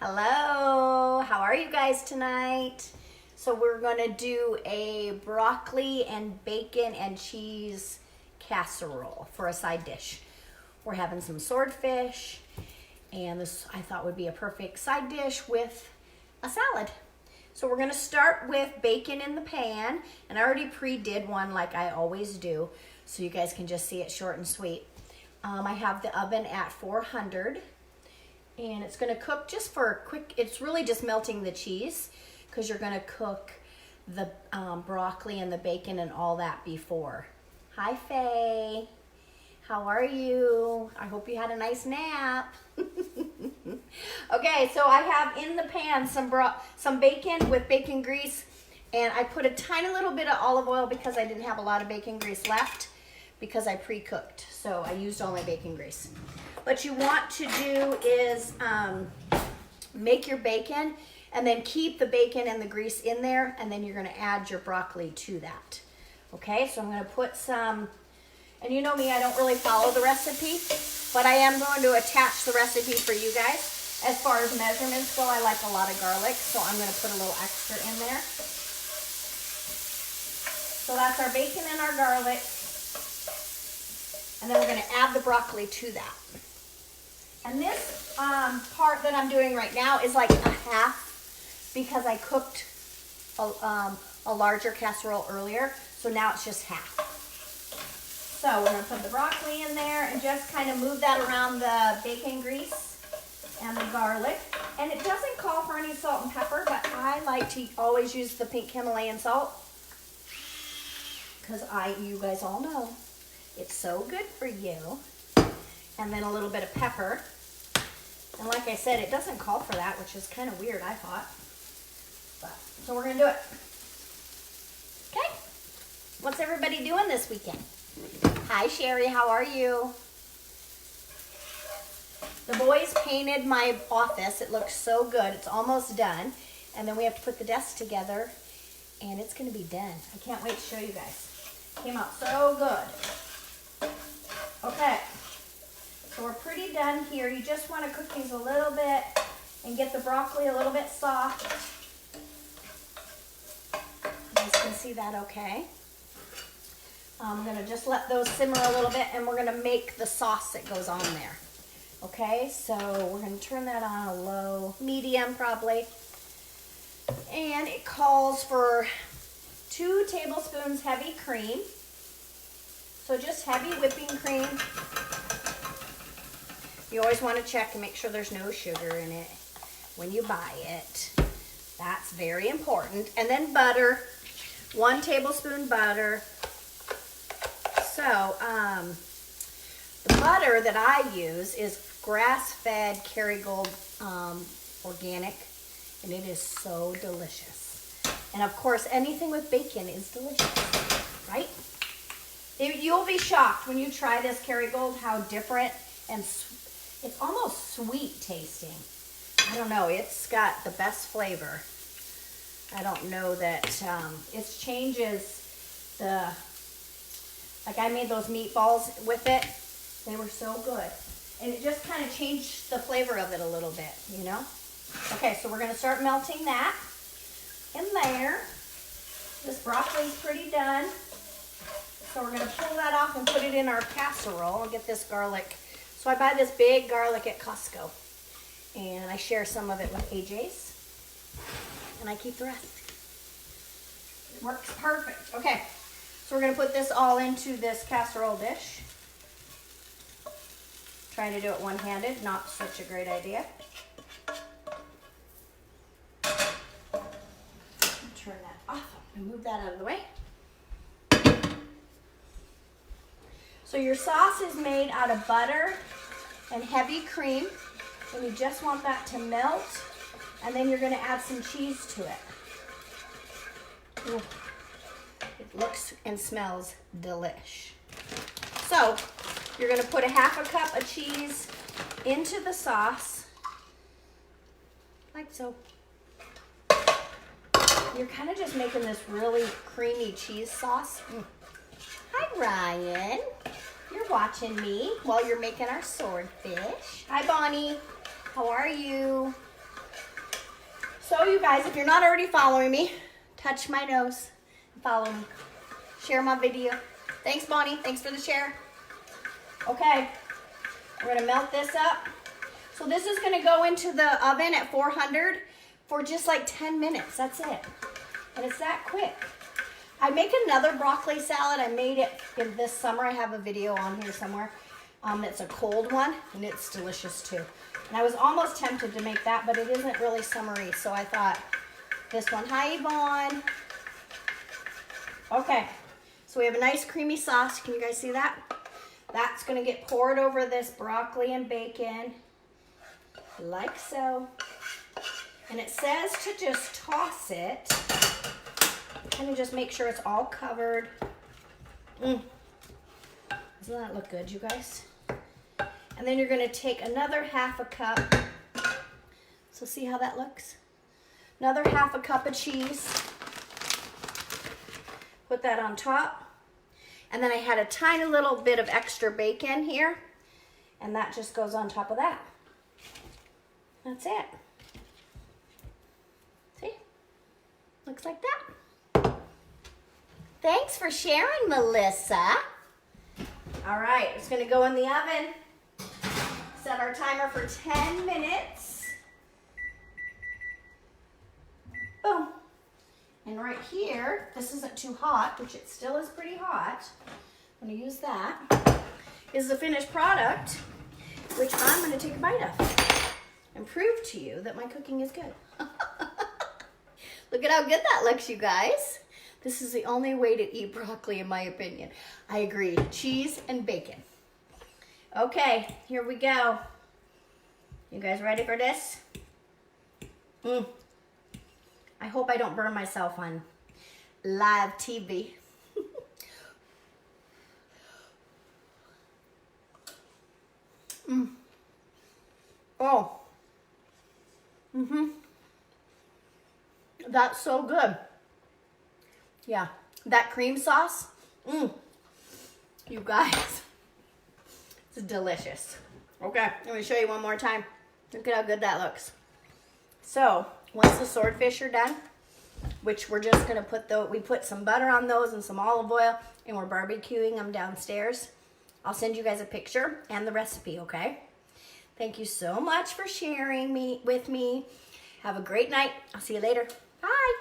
Hello, how are you guys tonight? So we're gonna do a broccoli and bacon and cheese casserole for a side dish. We're having some swordfish, and this I thought would be a perfect side dish with a salad. So we're gonna start with bacon in the pan, and I already pre-did one like I always do, so you guys can just see it short and sweet. I have the oven at 400. And it's gonna cook just for a quick, it's really just melting the cheese because you're gonna cook the broccoli and the bacon and all that before. Hi, Faye. How are you? I hope you had a nice nap. Okay, so I have in the pan some bacon with bacon grease, and I put a tiny little bit of olive oil because I didn't have a lot of bacon grease left because I pre-cooked. So I used all my bacon grease. What you want to do is make your bacon and then keep the bacon and the grease in there, and then you're gonna add your broccoli to that. Okay, so I'm gonna put some, and you know me, I don't really follow the recipe, but I am going to attach the recipe for you guys. As far as measurements go, I like a lot of garlic, so I'm gonna put a little extra in there. So that's our bacon and our garlic, and then we're gonna add the broccoli to that. And this part that I'm doing right now is like a half because I cooked a larger casserole earlier. So now it's just half. So we're gonna put the broccoli in there and just kind of move that around the bacon grease and the garlic. And it doesn't call for any salt and pepper, but I like to always use the pink Himalayan salt because you guys all know, it's so good for you. And then a little bit of pepper. And like I said, it doesn't call for that, which is kind of weird, I thought. So we're gonna do it. Okay. What's everybody doing this weekend? Hi, Sherry, how are you? The boys painted my office. It looks so good. It's almost done. And then we have to put the desk together, and it's gonna be done. I can't wait to show you guys. Came out so good. Okay. So we're pretty done here. You just want to cook these a little bit and get the broccoli a little bit soft. You guys can see that okay. I'm going to just let those simmer a little bit, and we're going to make the sauce that goes on there. Okay, so we're going to turn that on a low, medium probably. And it calls for 2 tablespoons heavy cream. So just heavy whipping cream. You always want to check and make sure there's no sugar in it when you buy it. That's very important. And then butter, 1 tablespoon butter. So the butter that I use is grass-fed Kerrygold organic, and it is so delicious. And of course, anything with bacon is delicious, right? You'll be shocked when you try this Kerrygold how different and it's almost sweet tasting. I don't know, it's got the best flavor. I don't know that, it changes like I made those meatballs with it. They were so good. And it just kind of changed the flavor of it a little bit, you know? Okay, so we're gonna start melting that in there. This broccoli's pretty done. So we're gonna pull that off and put it in our casserole and get this garlic. So I buy this big garlic at Costco, and I share some of it with AJ's, and I keep the rest. It works perfect. Okay, so we're gonna put this all into this casserole dish. Trying to do it one-handed, not such a great idea. Turn that off and move that out of the way. So your sauce is made out of butter and heavy cream, and you just want that to melt, and then you're gonna add some cheese to it. Ooh. It looks and smells delish. So you're gonna put a 1/2 cup of cheese into the sauce, like so. You're kind of just making this really creamy cheese sauce. Hi, Ryan. You're watching me while you're making our swordfish. Hi, Bonnie. How are you? So you guys, if you're not already following me, touch my nose and follow me. Share my video. Thanks, Bonnie. Thanks for the share. Okay, we're gonna melt this up. So this is gonna go into the oven at 400 for just like 10 minutes. That's it. And it's that quick. I make another broccoli salad. I made it in this summer. I have a video on here somewhere. It's a cold one, and it's delicious too. And I was almost tempted to make that, but it isn't really summery, so I thought this one. Hi, Yvonne. Okay, so we have a nice creamy sauce. Can you guys see that? That's gonna get poured over this broccoli and bacon, like so. And it says to just toss it, kind of just make sure it's all covered. Doesn't that look good, you guys? And then you're gonna take another half a cup. So see how that looks? Another half a cup of cheese. Put that on top. And then I had a tiny little bit of extra bacon here. And that just goes on top of that. That's it. See? Looks like that. Thanks for sharing, Melissa. All right, it's gonna go in the oven. Set our timer for 10 minutes. Boom. And right here, this isn't too hot, which it still is pretty hot. I'm gonna use that. Is the finished product, which I'm gonna take a bite of and prove to you that my cooking is good. Look at how good that looks, you guys. This is the only way to eat broccoli, in my opinion. I agree. Cheese and bacon. Okay, here we go. You guys ready for this? I hope I don't burn myself on live TV. Oh. That's so good. Yeah, that cream sauce. You guys. It's delicious. Okay, I'm gonna show you one more time. Look at how good that looks. So, once the swordfish are done, which we're just gonna we put some butter on those and some olive oil, and we're barbecuing them downstairs. I'll send you guys a picture and the recipe, okay? Thank you so much for sharing with me. Have a great night. I'll see you later. Bye.